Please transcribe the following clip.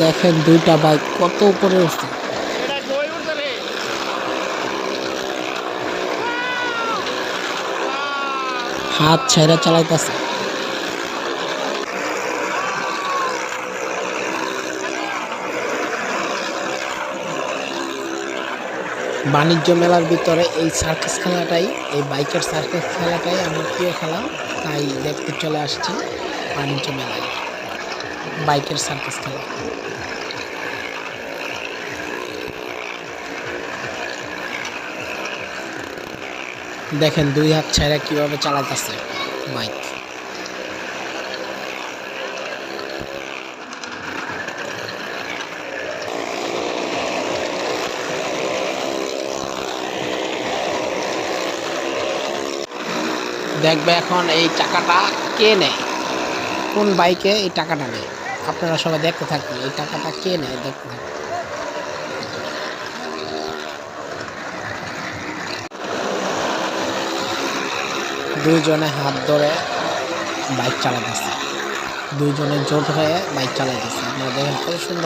দেখেন দুইটা বাইক কত উপরে উঠছে। হাত ছেড়ে চালাইতেছে। বাণিজ্য মেলার ভিতরে এই সার্কাস খেলাটাই, এই বাইকের সার্কাস খেলাটাই আমার প্রিয় খেলা, তাই দেখতে চলে আসছি বাণিজ্য মেলায় বাইকের সার্কাস খেলা। দেখেন দুই হাত ছেড়ে কিভাবে চালাইতেছে বাইক। দেখবে এখন এই টাকাটা কে নেয়, কোন বাইকে এই টাকাটা নেয়। আপনারা সবাই দেখতে থাকুন এই টাকাটা কে নেয়, দেখতে থাকুন। দুইজনে হাত ধরে বাইক চালাতেছে, দুইজনে জোট হয়ে বাইক চালাইতেছে। আপনারা দেখেন কত সুন্দর।